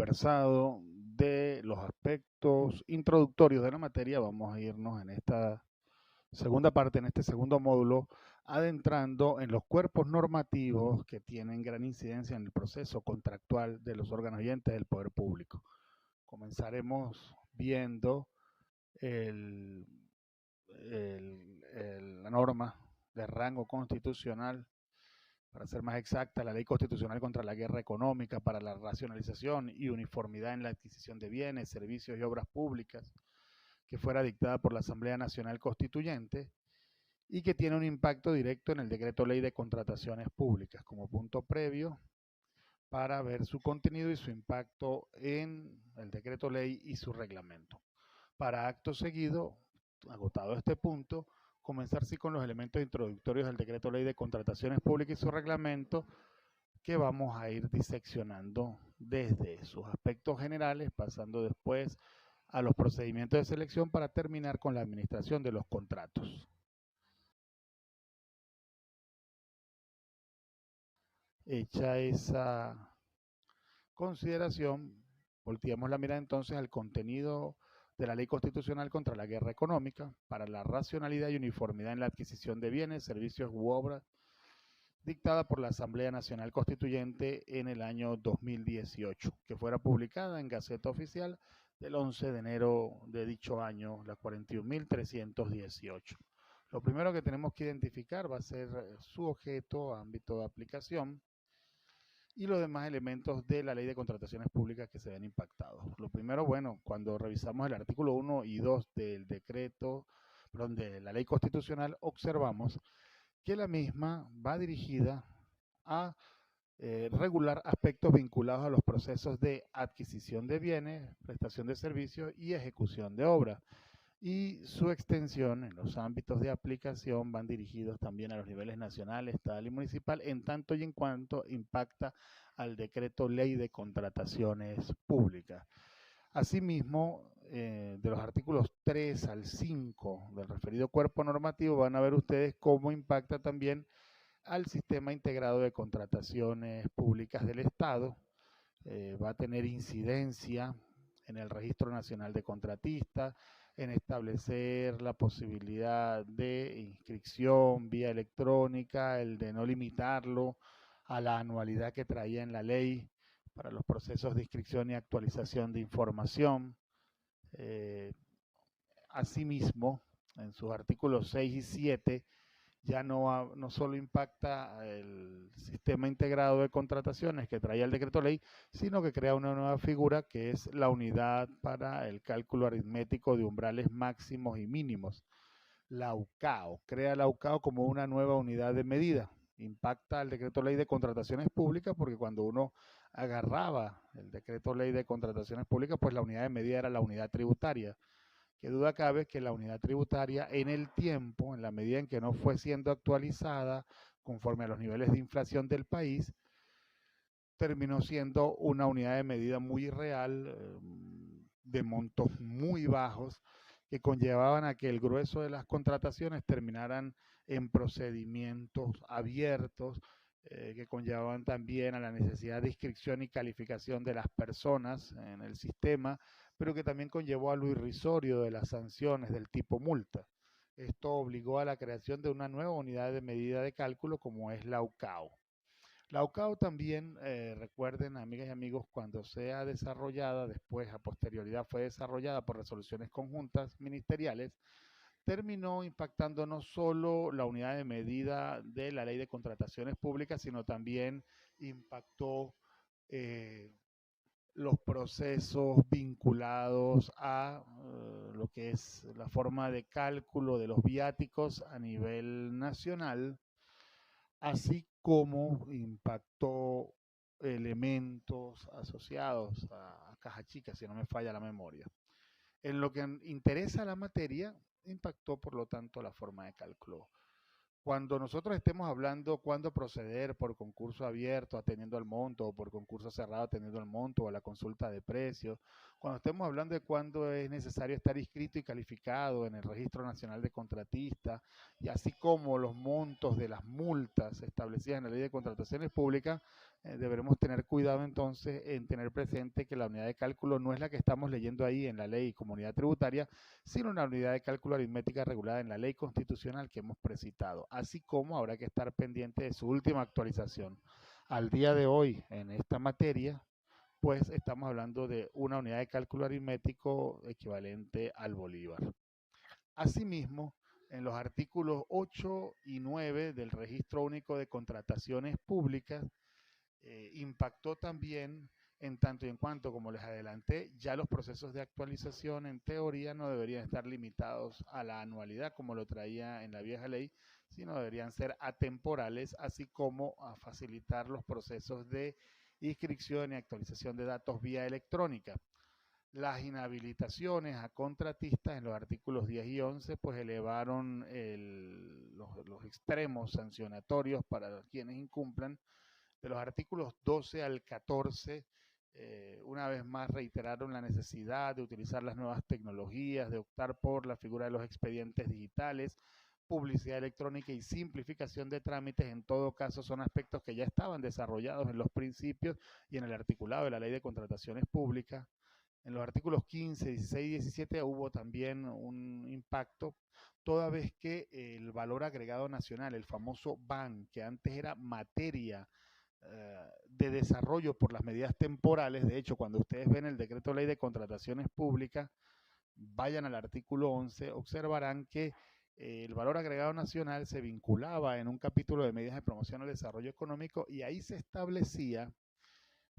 conversado de los aspectos introductorios de la materia, vamos a irnos en esta segunda parte, en este segundo módulo, adentrando en los cuerpos normativos que tienen gran incidencia en el proceso contractual de los órganos y entes del poder público. Comenzaremos viendo la norma de rango constitucional, para ser más exacta, la Ley Constitucional contra la Guerra Económica para la racionalización y uniformidad en la adquisición de bienes, servicios y obras públicas, que fuera dictada por la Asamblea Nacional Constituyente y que tiene un impacto directo en el Decreto Ley de Contrataciones Públicas como punto previo para ver su contenido y su impacto en el Decreto Ley y su reglamento. Para acto seguido, agotado este punto, comenzar sí con los elementos introductorios del Decreto Ley de Contrataciones Públicas y su reglamento, que vamos a ir diseccionando desde sus aspectos generales, pasando después a los procedimientos de selección para terminar con la administración de los contratos. Hecha esa consideración, volteamos la mirada entonces al contenido de la Ley Constitucional contra la Guerra Económica para la racionalidad y uniformidad en la adquisición de bienes, servicios u obras, dictada por la Asamblea Nacional Constituyente en el año 2018, que fuera publicada en Gaceta Oficial del 11 de enero de dicho año, la 41.318. Lo primero que tenemos que identificar va a ser su objeto, ámbito de aplicación, y los demás elementos de la Ley de Contrataciones Públicas que se ven impactados. Lo primero, bueno, cuando revisamos el artículo 1 y 2 del decreto, perdón, de la Ley Constitucional, observamos que la misma va dirigida a regular aspectos vinculados a los procesos de adquisición de bienes, prestación de servicios y ejecución de obras. Y su extensión en los ámbitos de aplicación van dirigidos también a los niveles nacional, estatal y municipal, en tanto y en cuanto impacta al decreto ley de contrataciones públicas. Asimismo, de los artículos 3 al 5 del referido cuerpo normativo van a ver ustedes cómo impacta también al sistema integrado de contrataciones públicas del Estado. Va a tener incidencia en el Registro Nacional de Contratistas, en establecer la posibilidad de inscripción vía electrónica, el de no limitarlo a la anualidad que traía en la ley para los procesos de inscripción y actualización de información. Asimismo, en sus artículos 6 y 7, ya no solo impacta el sistema integrado de contrataciones que traía el decreto ley, sino que crea una nueva figura que es la unidad para el cálculo aritmético de umbrales máximos y mínimos, la UCAO. Crea la UCAO como una nueva unidad de medida. Impacta el decreto ley de contrataciones públicas porque cuando uno agarraba el decreto ley de contrataciones públicas, pues la unidad de medida era la unidad tributaria. Qué duda cabe que la unidad tributaria en el tiempo, en la medida en que no fue siendo actualizada conforme a los niveles de inflación del país, terminó siendo una unidad de medida muy irreal, de montos muy bajos, que conllevaban a que el grueso de las contrataciones terminaran en procedimientos abiertos, que conllevaban también a la necesidad de inscripción y calificación de las personas en el sistema, pero que también conllevó a lo irrisorio de las sanciones del tipo multa. Esto obligó a la creación de una nueva unidad de medida de cálculo como es la UCAO. La UCAO también, recuerden, amigas y amigos, cuando sea desarrollada, después a posterioridad fue desarrollada por resoluciones conjuntas ministeriales, terminó impactando no solo la unidad de medida de la Ley de Contrataciones Públicas, sino también impactó los procesos vinculados a lo que es la forma de cálculo de los viáticos a nivel nacional, así como impactó elementos asociados a Caja Chica, si no me falla la memoria. En lo que interesa a la materia, impactó por lo tanto la forma de cálculo. Cuando nosotros estemos hablando cuándo proceder por concurso abierto atendiendo al monto o por concurso cerrado atendiendo al monto o a la consulta de precios, cuando estemos hablando de cuándo es necesario estar inscrito y calificado en el Registro Nacional de Contratistas y así como los montos de las multas establecidas en la Ley de Contrataciones Públicas, deberemos tener cuidado entonces en tener presente que la unidad de cálculo no es la que estamos leyendo ahí en la ley comunidad tributaria, sino una unidad de cálculo aritmética regulada en la ley constitucional que hemos precitado, así como habrá que estar pendiente de su última actualización. Al día de hoy, en esta materia, pues estamos hablando de una unidad de cálculo aritmético equivalente al bolívar. Asimismo, en los artículos 8 y 9 del Registro Único de Contrataciones Públicas, impactó también en tanto y en cuanto, como les adelanté, ya los procesos de actualización en teoría no deberían estar limitados a la anualidad como lo traía en la vieja ley, sino deberían ser atemporales, así como a facilitar los procesos de inscripción y actualización de datos vía electrónica. Las inhabilitaciones a contratistas en los artículos 10 y 11 pues elevaron los extremos sancionatorios para quienes incumplan. De los artículos 12 al 14, una vez más reiteraron la necesidad de utilizar las nuevas tecnologías, de optar por la figura de los expedientes digitales, publicidad electrónica y simplificación de trámites. En todo caso, son aspectos que ya estaban desarrollados en los principios y en el articulado de la Ley de Contrataciones Públicas. En los artículos 15, 16 y 17 hubo también un impacto, toda vez que el valor agregado nacional, el famoso BAN, que antes era materia de desarrollo por las medidas temporales. De hecho, cuando ustedes ven el decreto de ley de contrataciones públicas, vayan al artículo 11, observarán que el valor agregado nacional se vinculaba en un capítulo de medidas de promoción al desarrollo económico y ahí se establecía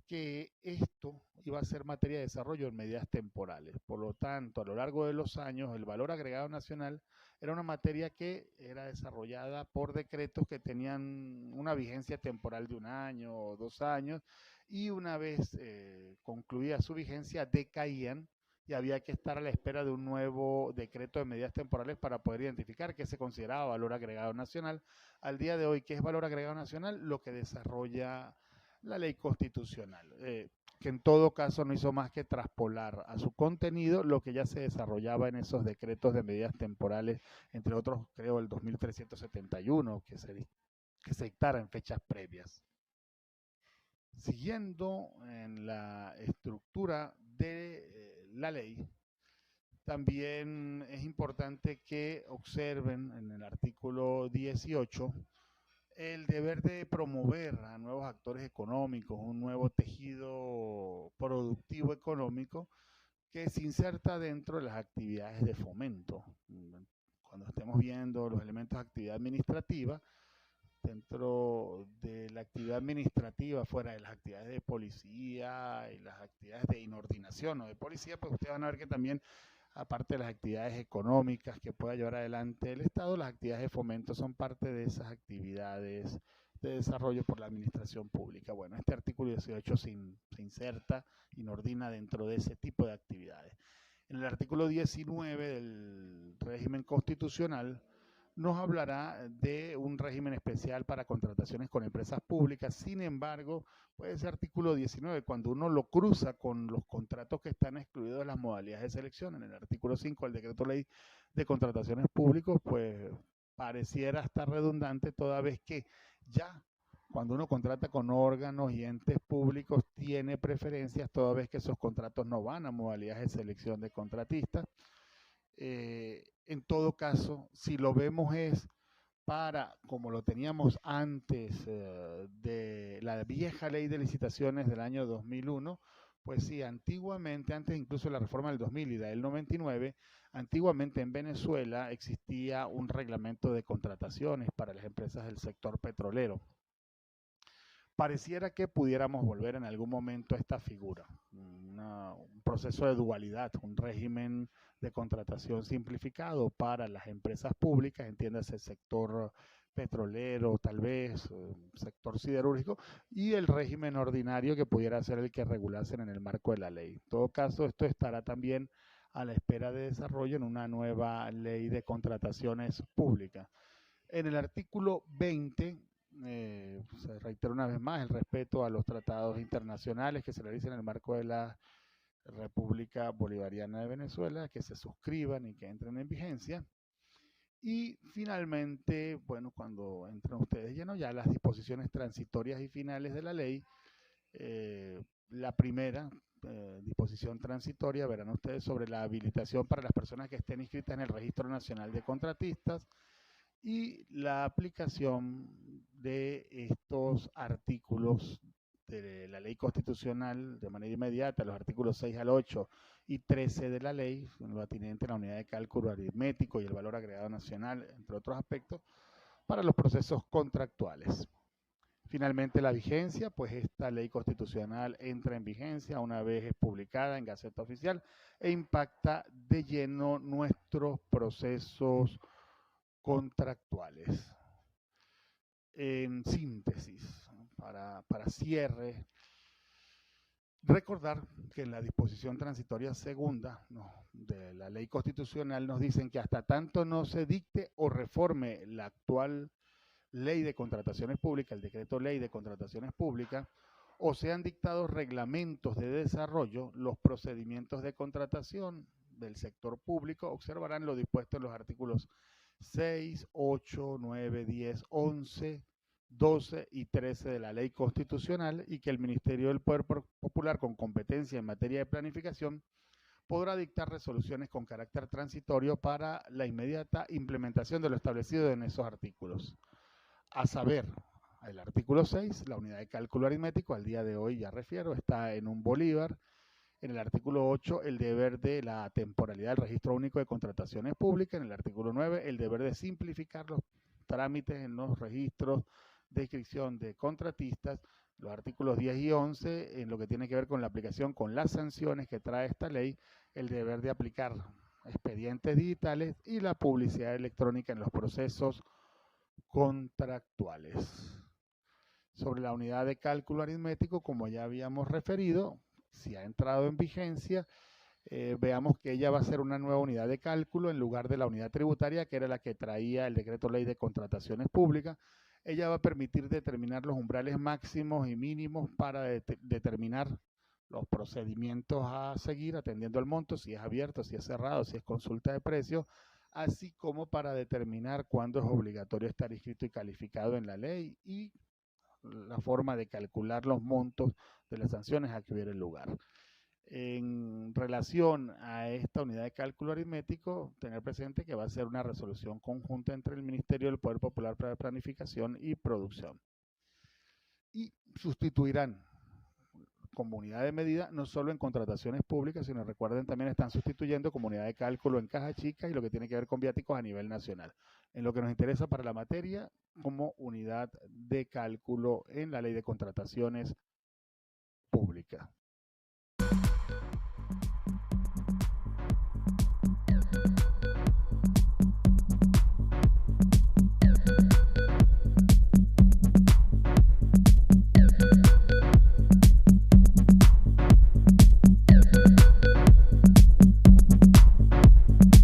que esto iba a ser materia de desarrollo en medidas temporales. Por lo tanto, a lo largo de los años, el valor agregado nacional era una materia que era desarrollada por decretos que tenían una vigencia temporal de 1 año o 2 años, y una vez concluida su vigencia decaían y había que estar a la espera de un nuevo decreto de medidas temporales para poder identificar qué se consideraba valor agregado nacional. Al día de hoy, ¿qué es valor agregado nacional? Lo que desarrolla la ley constitucional, que en todo caso no hizo más que traspolar a su contenido lo que ya se desarrollaba en esos decretos de medidas temporales, entre otros, creo, el 2371, que se dictara en fechas previas. Siguiendo en la estructura de la ley, también es importante que observen en el artículo 18 el deber de promover a nuevos actores económicos, un nuevo tejido productivo económico que se inserta dentro de las actividades de fomento. Cuando estemos viendo los elementos de actividad administrativa, dentro de la actividad administrativa, fuera de las actividades de policía y las actividades de inordinación o de policía, pues ustedes van a ver que también, aparte de las actividades económicas que pueda llevar adelante el Estado, las actividades de fomento son parte de esas actividades de desarrollo por la administración pública. Bueno, este artículo 18 se inserta y ordina dentro de ese tipo de actividades. En el artículo 19 del régimen constitucional nos hablará de un régimen especial para contrataciones con empresas públicas. Sin embargo, pues ese artículo 19, cuando uno lo cruza con los contratos que están excluidos de las modalidades de selección, en el artículo 5 del decreto ley de contrataciones públicas, pues pareciera estar redundante, toda vez que ya cuando uno contrata con órganos y entes públicos tiene preferencias, toda vez que esos contratos no van a modalidades de selección de contratistas. En todo caso, si lo vemos es para, como lo teníamos antes de la vieja ley de licitaciones del año 2001, pues sí, antiguamente, antes incluso de la reforma del 2000 y la del 99, antiguamente en Venezuela existía un reglamento de contrataciones para las empresas del sector petrolero. Pareciera que pudiéramos volver en algún momento a esta figura, un proceso de dualidad, un régimen de contratación simplificado para las empresas públicas, entiéndase el sector petrolero, tal vez, sector siderúrgico, y el régimen ordinario que pudiera ser el que regulasen en el marco de la ley. En todo caso, esto estará también a la espera de desarrollo en una nueva ley de contrataciones públicas. En el artículo 20 se reitera una vez más el respeto a los tratados internacionales que se realicen en el marco de la República Bolivariana de Venezuela, que se suscriban y que entren en vigencia. Y finalmente, bueno, cuando entran ustedes llenos ya las disposiciones transitorias y finales de la ley, la primera disposición transitoria, verán ustedes, sobre la habilitación para las personas que estén inscritas en el Registro Nacional de Contratistas y la aplicación de estos artículos de la ley constitucional de manera inmediata, los artículos 6 al 8 y 13 de la ley, en lo atinente a la unidad de cálculo aritmético y el valor agregado nacional, entre otros aspectos, para los procesos contractuales. Finalmente, la vigencia, pues esta ley constitucional entra en vigencia una vez es publicada en Gaceta Oficial e impacta de lleno nuestros procesos contractuales. En síntesis, para cierre, recordar que en la disposición transitoria segunda de la ley constitucional nos dicen que hasta tanto no se dicte o reforme la actual ley de contrataciones públicas, el decreto ley de contrataciones públicas, o sean dictados reglamentos de desarrollo, los procedimientos de contratación del sector público observarán lo dispuesto en los artículos 6, 8, 9, 10, 11, 12 y 13 de la ley constitucional y que el Ministerio del Poder Popular con competencia en materia de planificación podrá dictar resoluciones con carácter transitorio para la inmediata implementación de lo establecido en esos artículos. A saber, el artículo 6, la unidad de cálculo aritmético, al día de hoy ya refiero, está en un bolívar. En el artículo 8, el deber de la temporalidad del registro único de contrataciones públicas. En el artículo 9, el deber de simplificar los trámites en los registros de inscripción de contratistas. Los artículos 10 y 11, en lo que tiene que ver con la aplicación, con las sanciones que trae esta ley, el deber de aplicar expedientes digitales y la publicidad electrónica en los procesos contractuales. Sobre la unidad de cálculo aritmético, como ya habíamos referido, si ha entrado en vigencia, veamos que ella va a ser una nueva unidad de cálculo en lugar de la unidad tributaria, que era la que traía el decreto ley de contrataciones públicas. Ella va a permitir determinar los umbrales máximos y mínimos para determinar los procedimientos a seguir atendiendo al monto, si es abierto, si es cerrado, si es consulta de precios, así como para determinar cuándo es obligatorio estar inscrito y calificado en la ley y la forma de calcular los montos de las sanciones a que hubiera lugar. En relación a esta unidad de cálculo aritmético, tener presente que va a ser una resolución conjunta entre el Ministerio del Poder Popular para Planificación y Producción. Y sustituirán como unidad de medida, no solo en contrataciones públicas, sino recuerden también están sustituyendo como unidad de cálculo en caja chica y lo que tiene que ver con viáticos a nivel nacional. En lo que nos interesa para la materia, como unidad de cálculo en la ley de contrataciones públicas.